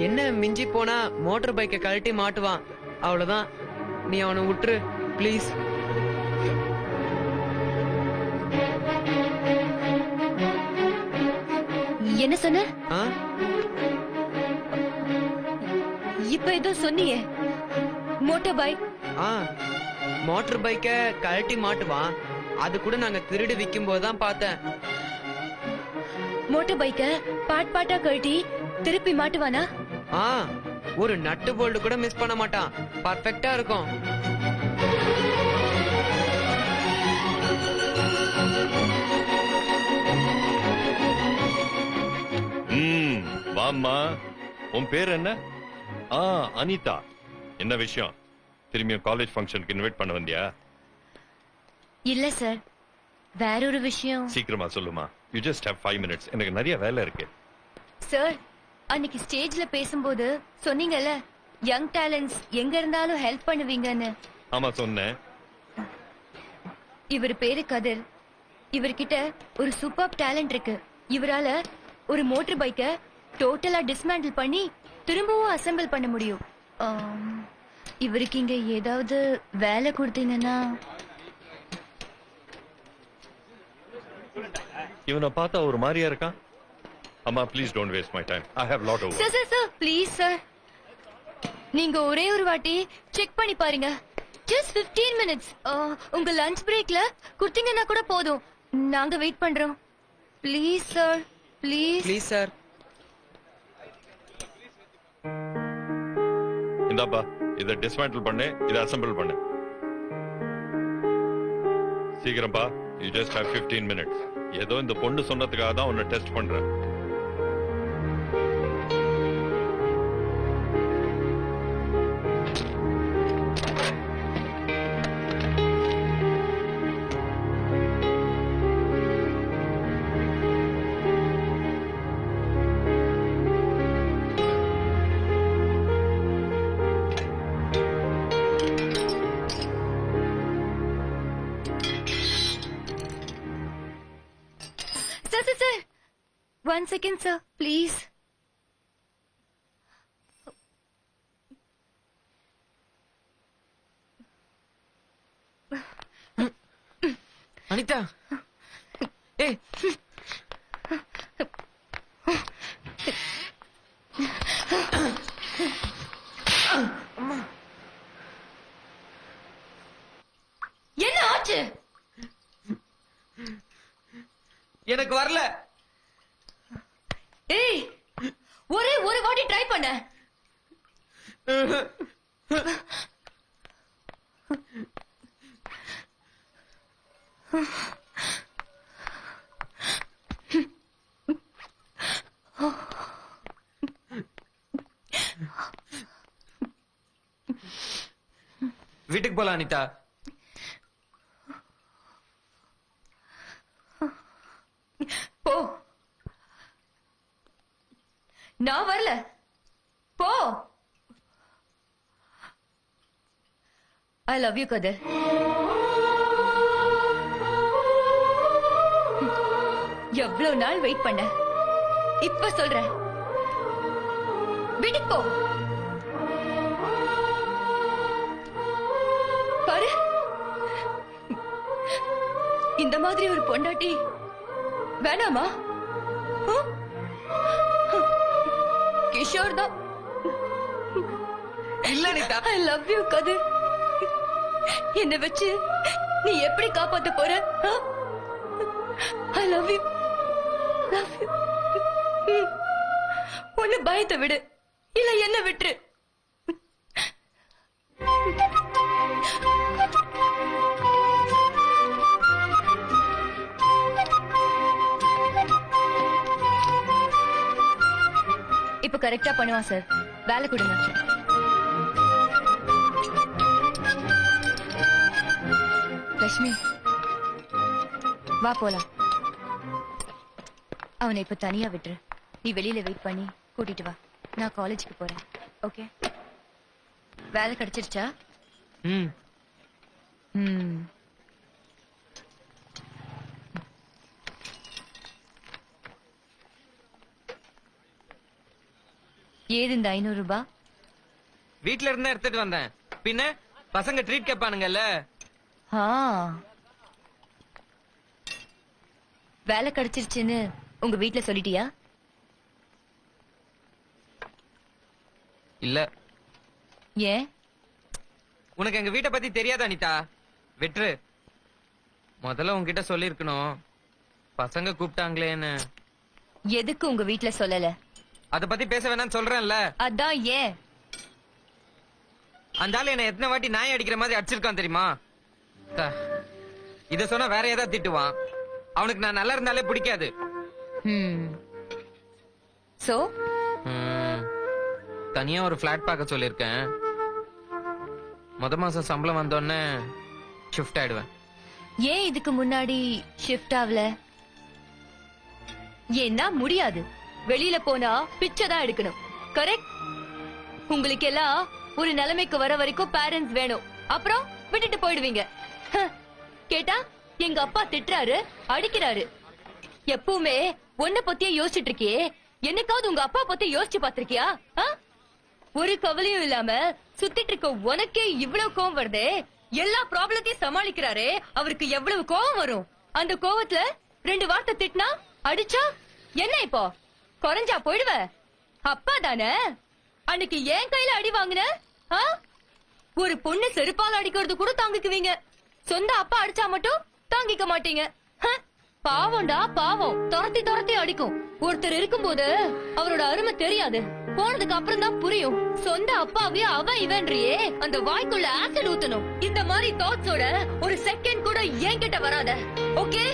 என்ன மிஞ்சி போனா மோட்டார் பைக்கை கழட்டி மாட்டுவான், அவ்வளவுதான். நீ அவனை விட்டுரு ப்ளீஸ். என்ன சொன்ன? ஆ? இப்ப ஏதோ சொன்னியே, மோட்டார் பைக். ஆ, மோட்டார் பைக்க கழட்டி மாட்டுவான். அது கூட நாங்க திருடி விற்கும் போதுதான் பார்த்தேன். மோட்டார் பைக்க பாட் பாட்டா கழட்டி திருப்பி மாட்டுவானா? ஆ, ஒரு நட்டு போல்டு கூட மிஸ் பண்ண மாட்டான். பர்ஃபெக்ட்டா இருக்கும். வாம்மா, உன் பேர் என்ன? அனிதா. என்ன விஷயம்? திரும்பியும் காலேஜ் ஃபங்க்ஷனுக்கு இன்வைட் பண்ண வந்தியா? இல்ல சார், வேற ஒரு விஷயம். சீக்கிரமா சொல்லுமா. You just have 5 minutes. எனக்கு நிறைய வேலை இருக்கு. சார், அன்னைக்கு ஸ்டேஜ்ல பேசும்போது சொன்னீங்கல்ல, யங் டேலண்ட்ஸ் எங்க இருந்தாலும் ஹெல்ப் பண்ணுவீங்கன்னு. ஆமா சொன்னேன். இவர் பேரு கதிர். இவர்கிட்ட ஒரு சூப்பர் டேலண்ட் இருக்கு. இவரால ஒரு மோட்டார் பைக்க டோட்டலா டிஸ்மேண்டில் பண்ணி திரும்பவும் அசெம்பிள் பண்ண முடியும். இவருக்கு இங்க ஏதாவது வேலை கொடுத்தீங்கன்னா. இவனை பார்த்தா ஒரு மாதிரியா இருக்கான். அம்மா please don't waste my time. I have lot of sir sir sir please sir, நீங்க ஒரே ஒரு வாட்டி செக் பண்ணி பாருங்க. Just 15 minutes. உங்க லஞ்ச் பிரேக்ல கொடுத்தீங்கன்னா கூட போதும். நாங்க வெயிட் பண்றோம். Please sir, please. Please sir. இந்தாப்பா, இதை டிஸ்மேண்டில் பண்ணு, இதை அசெம்பிள் பண்ணு. சீக்கிரம்பா. You just have 15 minutes. ஏதோ இந்த பொண்ணு சொன்னதுக்காக தான் உன்னை டெஸ்ட் பண்றேன். Sir. 1 second, sir. Please. Anitha, ஏய். என்ன ஆச்சு? எனக்கு வரல. ஏய், ஒரே ஒரு வாட்டி ட்ரை பண்ண. வீட்டுக்கு போலாம் அனிதா. போ. நான் வரல. போ. I love you, கதிர். எவ்வளவு நாள் வெயிட் பண்ண. இப்ப சொல்றேன், வீட்டுக்கு போ. பாரு, இந்த மாதிரி ஒரு பொண்டாட்டி வேணாமா? கிஷோர் தான். இல்ல அனிதா. I love you, கதிர். என்ன வச்சு நீ எப்படி காப்பாத்த போற? I love you. Love you. ஒன்னு பயத்தை விடு, இல்ல என்ன விட்டுரு. இப்ப கரெக்டா பண்ணுவான் சார். வேலை கொடுங்க. லட்சுமி, வா போலாம். அவனை இப்ப தனியா விட்டுரு. நீ வெளியில வெயிட் பண்ணி கூட்டிட்டு வா. நான் காலேஜுக்கு போறேன். ஓகே? வேலை கிடைச்சிருச்சா? ம். ம். ஏது இந்த 500 ரூபாய்? வீட்ல இருந்தா எடுத்துட்டு வந்தேன். பின்ன பசங்க ட்ரீட் கேட்பானுங்கல்ல. ஆ. வேலை கிடைச்சிருச்சுன்னு உங்க வீட்ல சொல்லிட்டியா? இல்ல. ஏன்? உனக்கு எங்க வீட்டை பத்தி தெரியாதா அனிதா? வெற்று. முதல்ல உன்கிட்ட சொல்லிருக்கணும். பசங்க கூப்பிட்டாங்களேன்னு. எதுக்கு உங்க வீட்ல சொல்லல? அத பத்தி பேச வேணாம்னு சொல்றேன்ல. அதான் ஏன்? அந்த ஆளு என்ன எத்தனை வாட்டி நாய் அடிக்கிற மாதிரி அடிச்சிருக்கான் தெரியுமா? இத சொன்னா வேற ஏதாவது திட்டுவான். அவனுக்கு நான் நல்லா இருந்தாலே பிடிக்காது. சோ தனியா ஒரு பிளாட் பார்க்க சொல்லிருக்கேன். மாசம் சம்பளம் வந்தோடனே ஷிஃப்ட் ஆயிடுவேன். ஏன் இதுக்கு முன்னாடி ஷிஃப்ட் ஆகல? ஏன்னா முடியாது. வெளியில போனா பிச்சை தான் எடுக்கணும். கரெக்ட்? உங்களுக்கு எல்லாம் ஒரு நிலைமைக்கு வர வரைக்கும் பேரண்ட்ஸ் வேணும். அப்புறம் விட்டுட்டு போயிடுவீங்க. கேட்டா எங்க அப்பா திட்டுறாரு, அடிக்கிறாரு. எப்பவுமே உன்னை பத்தியே யோசிச்சுட்டு இருக்கியே, என்னைக்காவது உங்க அப்பா பத்தி யோசிச்சு பாத்திருக்கியா? ஒரு கவலையும் இல்லாம சுத்திட்டு இருக்க உனக்கே இவ்வளவு கோவம் வருதே. எல்லா ப்ராப்ளத்தையும் சமாளிக்கிறாரே, அவருக்கு எவ்வளவு கோவம் வரும்? அந்த கோவத்துல 2 வார்த்தை திட்டினா, அடிச்சா என்ன இப்போ குறைஞ்சா போயிடுவ? அப்பா தானே. அன்னைக்கு ஏன் கையில அடி வாங்கின? ஒரு பொண்ணு செருப்பால் அடிக்கிறது கூட தாங்கிக்குவீங்க. சொந்த அப்பா அடிச்சா மட்டும் தாங்கிக்க மாட்டீங்க. பாவம்டா பாவம். துரத்தி துரத்தி அடிக்கும். ஒருத்தர் இருக்கும்போது அவரோட அருமை தெரியாது. போனதுக்கு அப்புறம் தான் புரியும். சொந்த அப்பாவே அவன் இவன்றியே. அந்த வாய்க்குள்ள ஆசிட் ஊத்தணும். இந்த மாதிரி தாட்ஸோட ஒரு செகண்ட் கூட என்கிட்ட வராத. ஓகே?